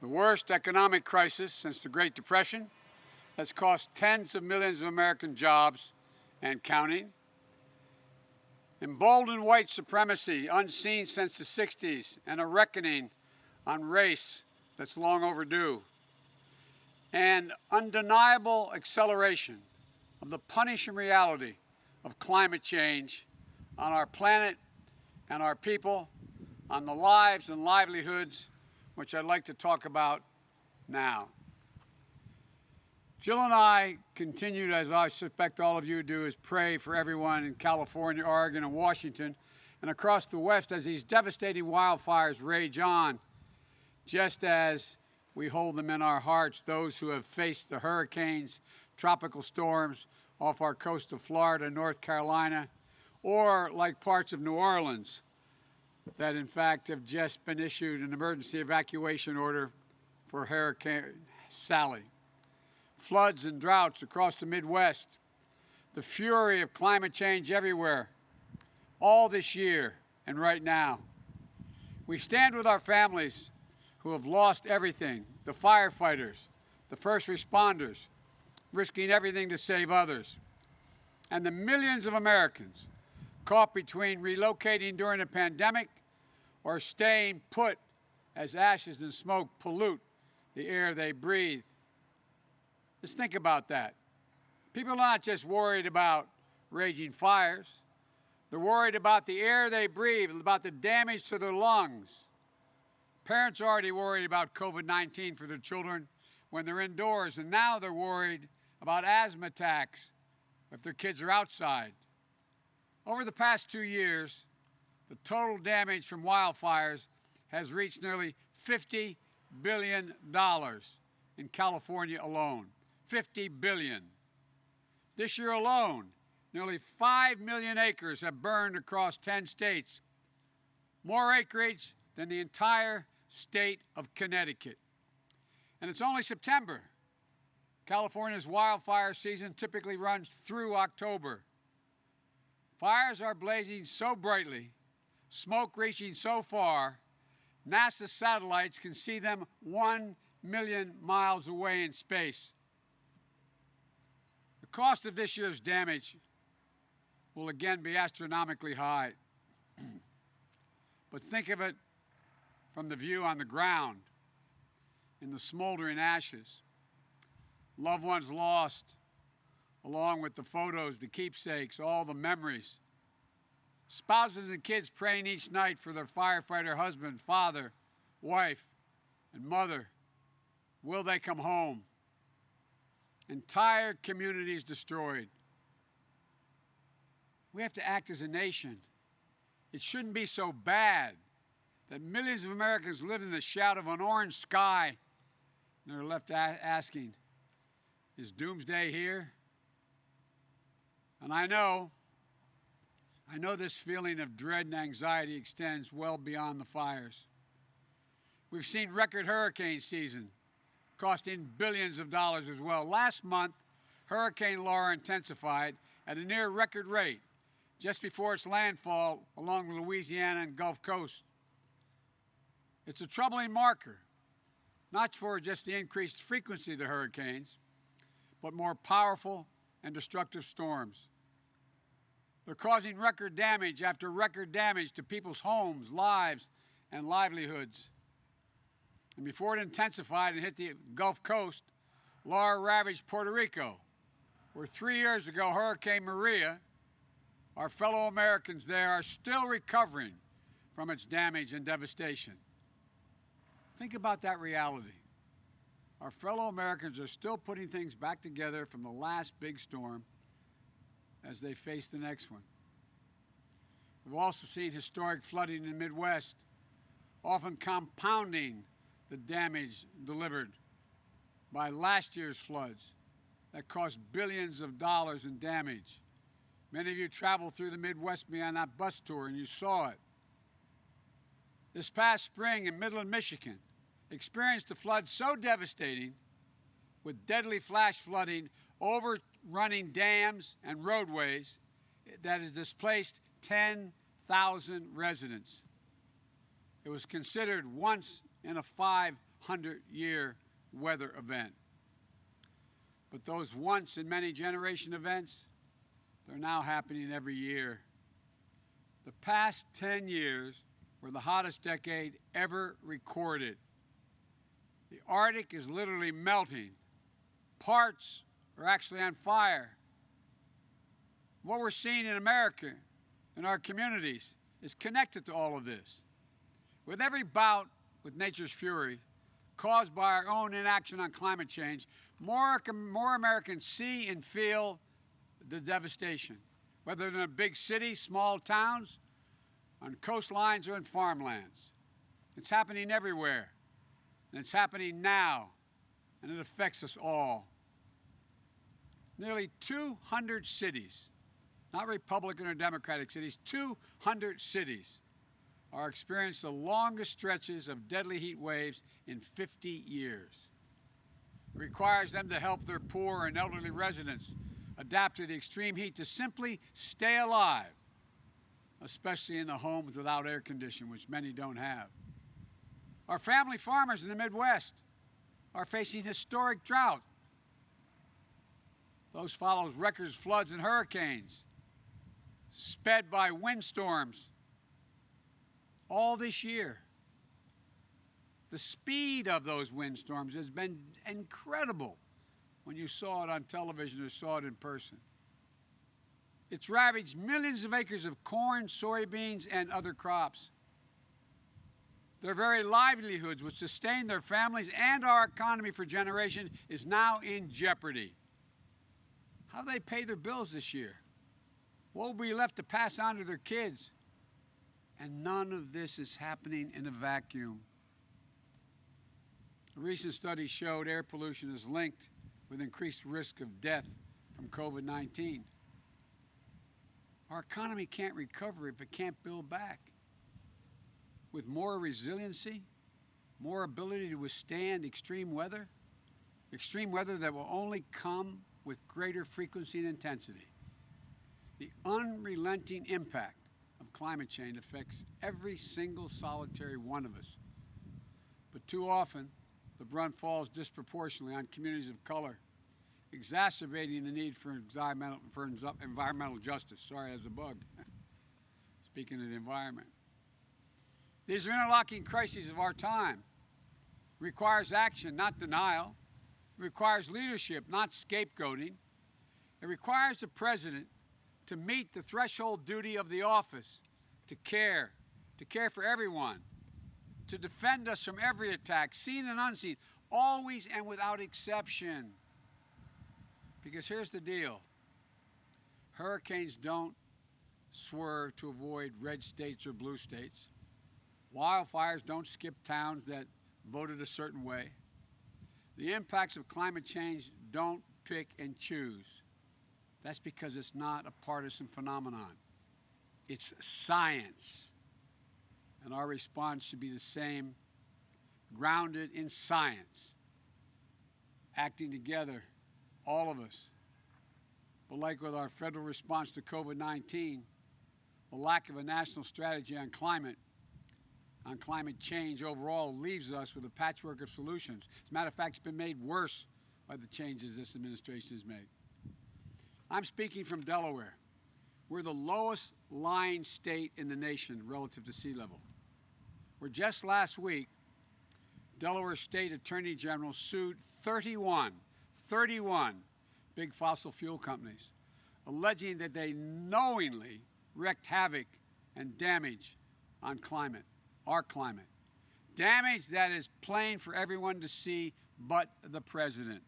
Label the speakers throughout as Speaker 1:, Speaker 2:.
Speaker 1: The worst economic crisis since the Great Depression has cost tens of millions of American jobs and counting. Emboldened white supremacy unseen since the 60s, and a reckoning on race that's long overdue. And undeniable acceleration of the punishing reality of climate change on our planet and our people, on the lives and livelihoods, which I'd like to talk about now. Jill and I continue, as I suspect all of you do, is pray for everyone in California, Oregon, and Washington, and across the West as these devastating wildfires rage on, just as we hold them in our hearts, those who have faced the hurricanes, tropical storms off our coast of Florida, North Carolina, or like parts of New Orleans that in fact have just been issued an emergency evacuation order for Hurricane Sally. Floods and droughts across the Midwest, the fury of climate change everywhere, all this year and right now. We stand with our families who have lost everything, the firefighters, the first responders, risking everything to save others, and the millions of Americans caught between relocating during a pandemic or staying put as ashes and smoke pollute the air they breathe. Let's think about that. People are not just worried about raging fires. They're worried about the air they breathe, about the damage to their lungs. Parents are already worried about COVID-19 for their children when they're indoors, and now they're worried about asthma attacks if their kids are outside. Over the past 2 years, the total damage from wildfires has reached nearly $50 billion in California alone. $50 billion. This year alone, nearly 5 million acres have burned across 10 states, more acreage than the entire state of Connecticut. And it's only September. California's wildfire season typically runs through October. Fires are blazing so brightly, smoke reaching so far, NASA satellites can see them 1 million miles away in space. The cost of this year's damage will again be astronomically high. But think of it from the view on the ground, in the smoldering ashes. Loved ones lost, along with the photos, the keepsakes, all the memories. Spouses and kids praying each night for their firefighter husband, father, wife, and mother. Will they come home? Entire communities destroyed. We have to act as a nation. It shouldn't be so bad that millions of Americans live in the shadow of an orange sky and they're left asking, is doomsday here? And I know this feeling of dread and anxiety extends well beyond the fires. We've seen record hurricane season, costing billions of dollars as well. Last month, Hurricane Laura intensified at a near record rate just before its landfall along the Louisiana and Gulf Coast. It's a troubling marker, not for just the increased frequency of the hurricanes, but more powerful and destructive storms. They're causing record damage after record damage to people's homes, lives, and livelihoods. And before it intensified and hit the Gulf Coast, Laura ravaged Puerto Rico, where 3 years ago, Hurricane Maria, our fellow Americans there are still recovering from its damage and devastation. Think about that reality. Our fellow Americans are still putting things back together from the last big storm as they face the next one. We've also seen historic flooding in the Midwest, often compounding the damage delivered by last year's floods that cost billions of dollars in damage. Many of you traveled through the Midwest with me on that bus tour and you saw it. This past spring in Midland, Michigan, experienced a flood so devastating with deadly flash flooding overrunning dams and roadways that has displaced 10,000 residents. It was considered once in a 5 200-year weather event. But those once-in-many-generation events, they're now happening every year. The past 10 years were the hottest decade ever recorded. The Arctic is literally melting. Parts are actually on fire. What we're seeing in America, in our communities, is connected to all of this. With every bout with nature's fury caused by our own inaction on climate change, more Americans see and feel the devastation, whether in a big city, small towns, on coastlines, or in farmlands. It's happening everywhere, and it's happening now, and it affects us all. Nearly 200 cities, not Republican or Democratic cities, 200 cities are experiencing the longest stretches of deadly heat waves in 50 years. It requires them to help their poor and elderly residents adapt to the extreme heat to simply stay alive, especially in the homes without air conditioning, which many don't have. Our family farmers in the Midwest are facing historic drought. Those follows record floods and hurricanes, sped by windstorms all this year. The speed of those windstorms has been incredible when you saw it on television or saw it in person. It's ravaged millions of acres of corn, soybeans, and other crops. Their very livelihoods, which sustain their families and our economy for generations, is now in jeopardy. How do they pay their bills this year? What will be left to pass on to their kids? And none of this is happening in a vacuum. A recent study showed air pollution is linked with increased risk of death from COVID-19. Our economy can't recover if it can't build back. With more resiliency, more ability to withstand extreme weather that will only come with greater frequency and intensity. The unrelenting impact of climate change affects every single solitary one of us. But too often, the brunt falls disproportionately on communities of color, exacerbating the need for environmental justice. Sorry, as a bug. Speaking of the environment. These are interlocking crises of our time. It requires action, not denial. It requires leadership, not scapegoating. It requires the president to meet the threshold duty of the office, to care for everyone, to defend us from every attack, seen and unseen, always and without exception. Because here's the deal. Hurricanes don't swerve to avoid red states or blue states. Wildfires don't skip towns that voted a certain way. The impacts of climate change don't pick and choose. That's because it's not a partisan phenomenon. It's science. And our response should be the same, grounded in science, acting together, all of us. But like with our federal response to COVID-19, the lack of a national strategy on climate change overall leaves us with a patchwork of solutions. As a matter of fact, it's been made worse by the changes this administration has made. I'm speaking from Delaware. We're the lowest lying state in the nation relative to sea level. Where just last week, Delaware State Attorney General sued 31 big fossil fuel companies, alleging that they knowingly wreaked havoc and damage on our climate. Damage that is plain for everyone to see but the president.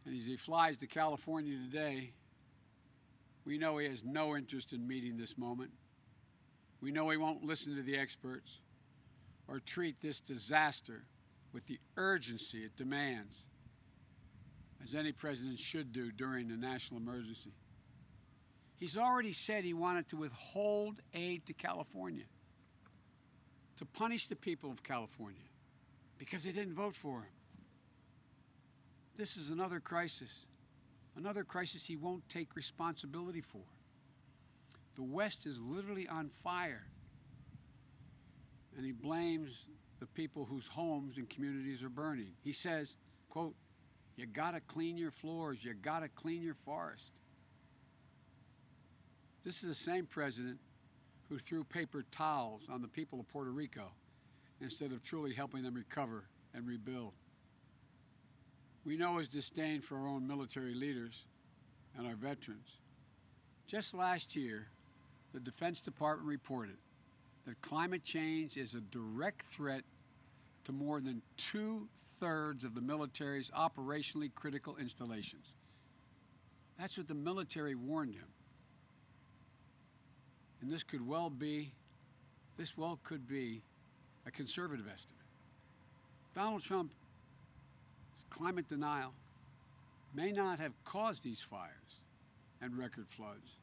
Speaker 1: And as he flies to California today, we know he has no interest in meeting this moment. We know he won't listen to the experts or treat this disaster with the urgency it demands, as any president should do during a national emergency. He's already said he wanted to withhold aid to California, to punish the people of California because they didn't vote for him. This is another crisis he won't take responsibility for. The West is literally on fire, and he blames the people whose homes and communities are burning. He says, quote, "You gotta clean your floors, you gotta clean your forest." This is the same president who threw paper towels on the people of Puerto Rico instead of truly helping them recover and rebuild. We know his disdain for our own military leaders and our veterans. Just last year, the Defense Department reported that climate change is a direct threat to more than 2/3 of the military's operationally critical installations. That's what the military warned him. And this could well could be a conservative estimate. Donald Trump's climate denial may not have caused these fires and record floods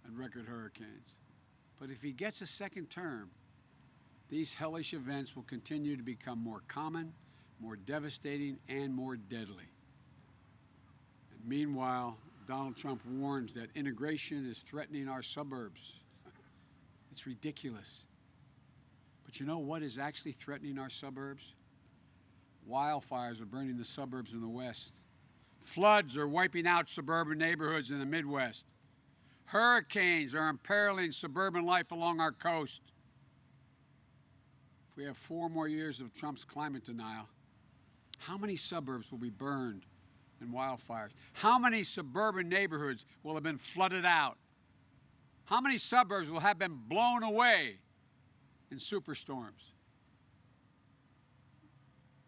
Speaker 1: and record hurricanes, but if he gets a second term, these hellish events will continue to become more common, more devastating, and more deadly. And meanwhile, Donald Trump warns that integration is threatening our suburbs. It's ridiculous. But you know what is actually threatening our suburbs? Wildfires are burning the suburbs in the West. Floods are wiping out suburban neighborhoods in the Midwest. Hurricanes are imperiling suburban life along our coast. If we have 4 more years of Trump's climate denial, how many suburbs will be burned in wildfires? How many suburban neighborhoods will have been flooded out? How many suburbs will have been blown away in superstorms?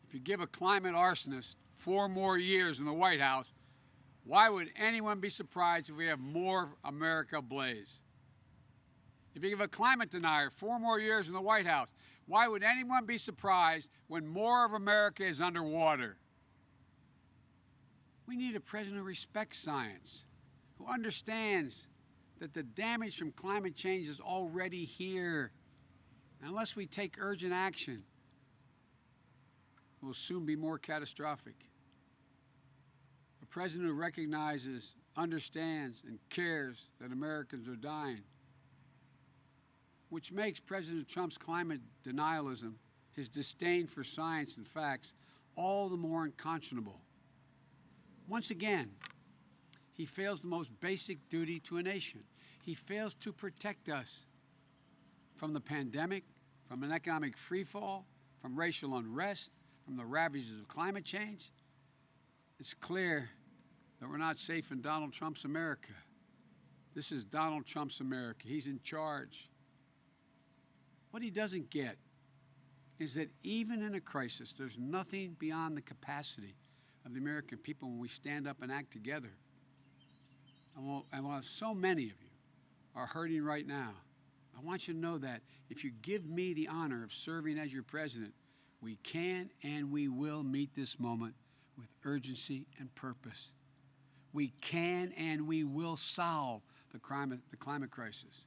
Speaker 1: If you give a climate arsonist 4 more years in the White House, why would anyone be surprised if we have more America ablaze? If you give a climate denier 4 more years in the White House, why would anyone be surprised when more of America is underwater? We need a president who respects science, who understands that the damage from climate change is already here. And unless we take urgent action, it will soon be more catastrophic. A president who recognizes, understands, and cares that Americans are dying, which makes President Trump's climate denialism, his disdain for science and facts, all the more unconscionable. Once again, he fails the most basic duty to a nation. He fails to protect us from the pandemic, from an economic freefall, from racial unrest, from the ravages of climate change. It's clear that we're not safe in Donald Trump's America. This is Donald Trump's America. He's in charge. What he doesn't get is that even in a crisis, there's nothing beyond the capacity of the American people when we stand up and act together. And while so many of you are hurting right now, I want you to know that if you give me the honor of serving as your president, we can and we will meet this moment with urgency and purpose. We can and we will solve the climate crisis,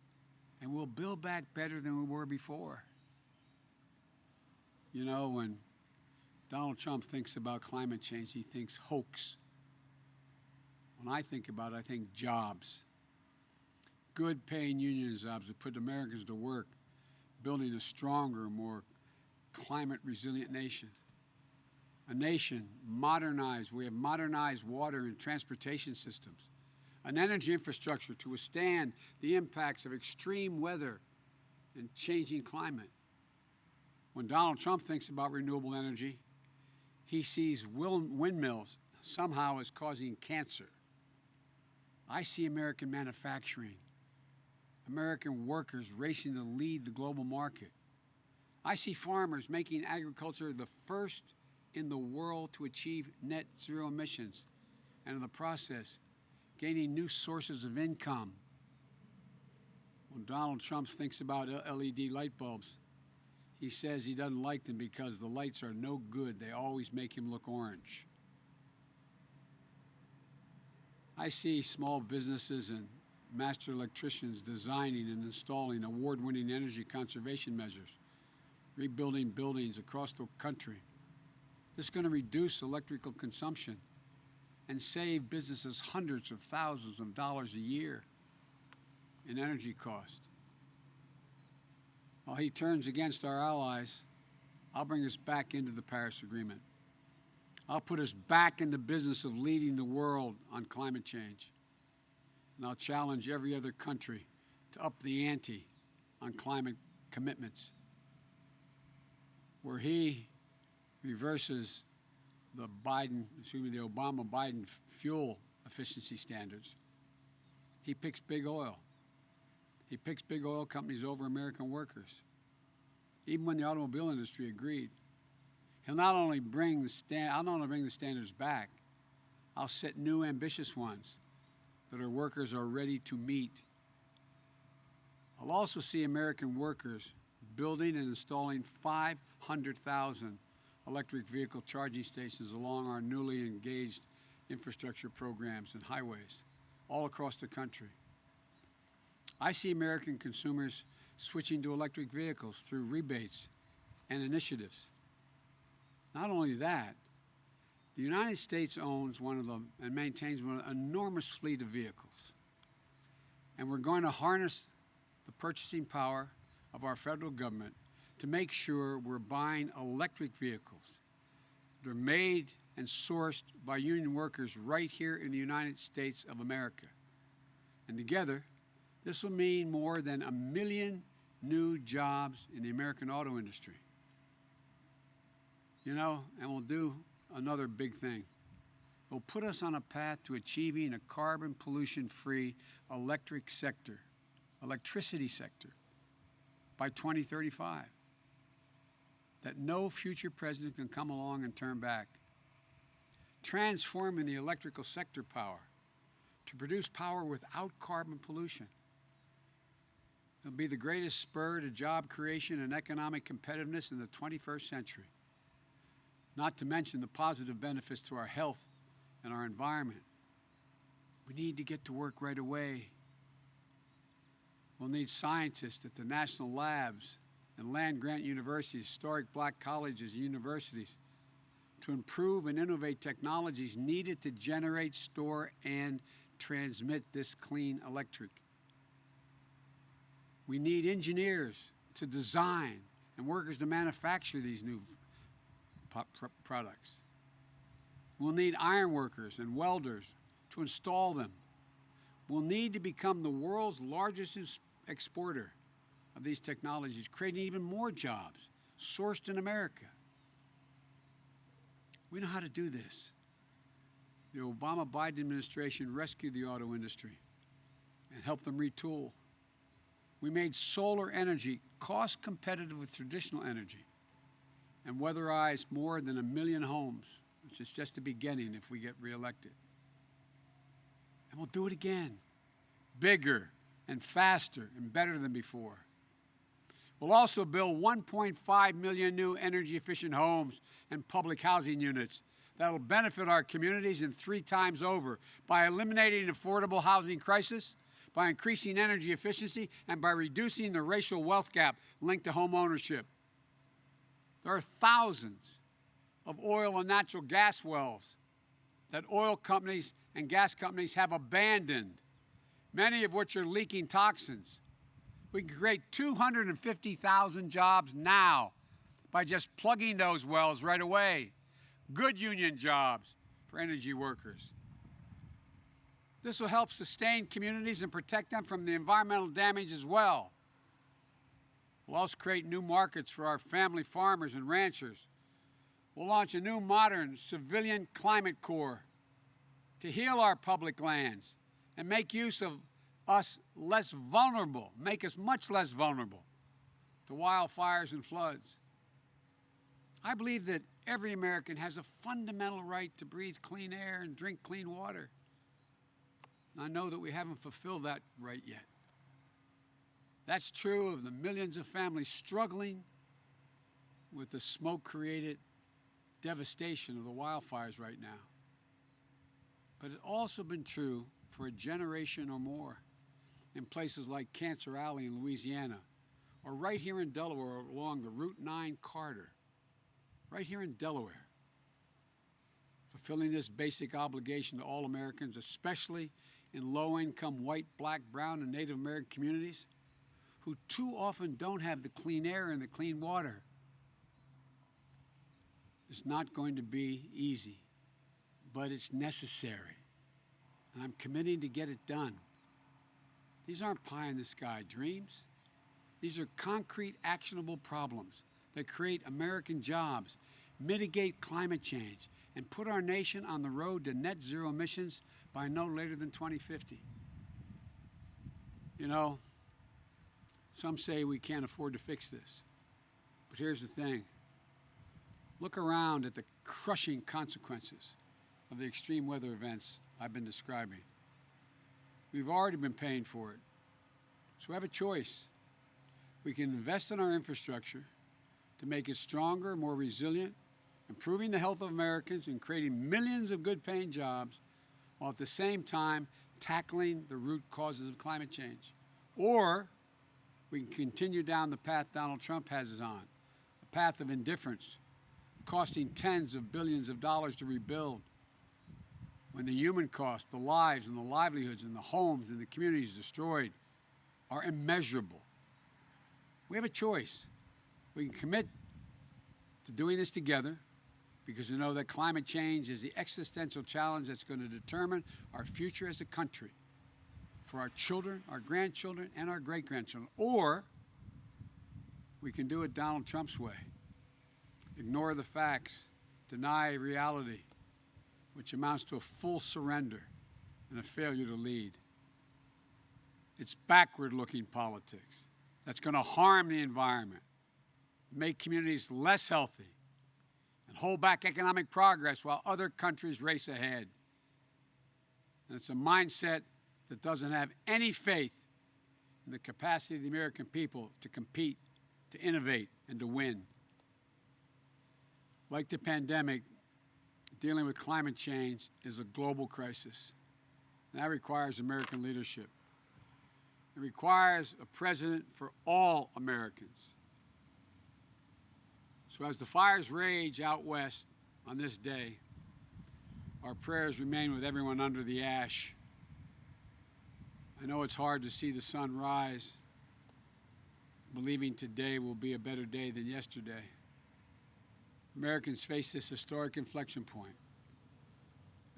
Speaker 1: and we'll build back better than we were before. You know, when Donald Trump thinks about climate change, he thinks hoax. When I think about it, I think jobs. Good paying union jobs that put Americans to work, building a stronger, more climate resilient nation. A nation modernized. We have modernized water and transportation systems. An energy infrastructure to withstand the impacts of extreme weather and changing climate. When Donald Trump thinks about renewable energy, he sees windmills somehow as causing cancer. I see American manufacturing, American workers racing to lead the global market. I see farmers making agriculture the first in the world to achieve net zero emissions, and in the process, gaining new sources of income. When Donald Trump thinks about LED light bulbs, he says he doesn't like them because the lights are no good. They always make him look orange. I see small businesses and master electricians designing and installing award-winning energy conservation measures, rebuilding buildings across the country. This is going to reduce electrical consumption and save businesses hundreds of thousands of dollars a year in energy cost. While he turns against our allies I'll bring us back into the Paris Agreement. I'll put us back in the business of leading the world on climate change. And I'll challenge every other country to up the ante on climate commitments, where he reverses the Obama-Biden fuel efficiency standards. He picks big oil. He picks big oil companies over American workers, even when the automobile industry agreed. He'll not only bring the standards back, I'll set new ambitious ones that our workers are ready to meet. I'll also see American workers building and installing 500,000 electric vehicle charging stations along our newly engaged infrastructure programs and highways all across the country. I see American consumers switching to electric vehicles through rebates and initiatives. Not only that, the United States owns and maintains an enormous fleet of vehicles. And we're going to harness the purchasing power of our federal government to make sure we're buying electric vehicles that are made and sourced by union workers right here in the United States of America. And together, this will mean more than 1 million new jobs in the American auto industry. You know, and we'll do another big thing. It will put us on a path to achieving a carbon pollution-free electricity sector by 2035 that no future president can come along and turn back. Transforming the electrical sector power to produce power without carbon pollution. It'll be the greatest spur to job creation and economic competitiveness in the 21st century. Not to mention the positive benefits to our health and our environment. We need to get to work right away. We'll need scientists at the national labs and land-grant universities, historic black colleges and universities, to improve and innovate technologies needed to generate, store, and transmit this clean electric. We need engineers to design and workers to manufacture these new products. We'll need iron workers and welders to install them. We'll need to become the world's largest exporter of these technologies, creating even more jobs sourced in America. We know how to do this. The Obama-Biden administration rescued the auto industry and helped them retool. We made solar energy cost competitive with traditional energy and weatherized more than 1 million homes, which is just the beginning if we get reelected. And we'll do it again, bigger and faster and better than before. We'll also build 1.5 million new energy-efficient homes and public housing units that will benefit our communities and 3 times over by eliminating the affordable housing crisis, by increasing energy efficiency, and by reducing the racial wealth gap linked to home ownership. There are thousands of oil and natural gas wells that oil companies and gas companies have abandoned, many of which are leaking toxins. We can create 250,000 jobs now by just plugging those wells right away. Good union jobs for energy workers. This will help sustain communities and protect them from the environmental damage as well. We'll also create new markets for our family farmers and ranchers. We'll launch a new modern civilian climate corps to heal our public lands and make use of us less vulnerable, make us much less vulnerable to wildfires and floods. I believe that every American has a fundamental right to breathe clean air and drink clean water. And I know that we haven't fulfilled that right yet. That's true of the millions of families struggling with the smoke-created devastation of the wildfires right now. But it's also been true for a generation or more in places like Cancer Alley in Louisiana, or right here in Delaware along the Route 9 corridor, right here in Delaware. Fulfilling this basic obligation to all Americans, especially in low-income white, black, brown, and Native American communities, who too often don't have the clean air and the clean water is not going to be easy, but it's necessary. And I'm committing to get it done. These aren't pie-in-the-sky dreams. These are concrete, actionable problems that create American jobs, mitigate climate change, and put our nation on the road to net zero emissions by no later than 2050. You know, some say we can't afford to fix this. But here's the thing. Look around at the crushing consequences of the extreme weather events I've been describing. We've already been paying for it. So we have a choice. We can invest in our infrastructure to make it stronger, more resilient, improving the health of Americans and creating millions of good-paying jobs, while at the same time tackling the root causes of climate change. Or we can continue down the path Donald Trump has us on, a path of indifference, costing tens of billions of dollars to rebuild, when the human cost, the lives and the livelihoods and the homes and the communities destroyed are immeasurable. We have a choice. We can commit to doing this together because we know that climate change is the existential challenge that's going to determine our future as a country for our children, our grandchildren, and our great-grandchildren. Or we can do it Donald Trump's way. Ignore the facts, deny reality, which amounts to a full surrender and a failure to lead. It's backward-looking politics that's going to harm the environment, make communities less healthy, and hold back economic progress while other countries race ahead. And it's a mindset that doesn't have any faith in the capacity of the American people to compete, to innovate, and to win. Like the pandemic, dealing with climate change is a global crisis. And that requires American leadership. It requires a president for all Americans. So as the fires rage out west on this day, our prayers remain with everyone under the ash. I know it's hard to see the sun rise, believing today will be a better day than yesterday. Americans face this historic inflection point,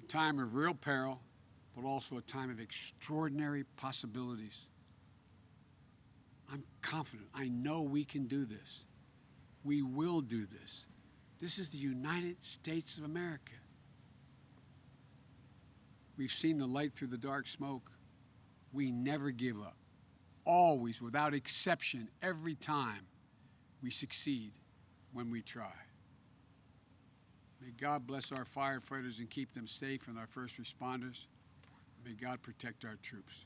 Speaker 1: a time of real peril, but also a time of extraordinary possibilities. I'm confident. I know we can do this. We will do this. This is the United States of America. We've seen the light through the dark smoke. We never give up. Always, without exception, every time, we succeed when we try. May God bless our firefighters and keep them safe, and our first responders. May God protect our troops.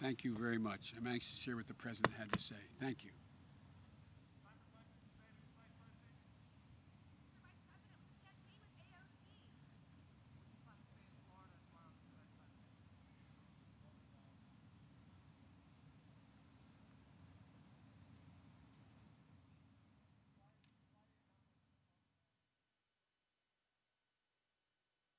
Speaker 1: Thank you very much. I'm anxious to hear what the President had to say. Thank you.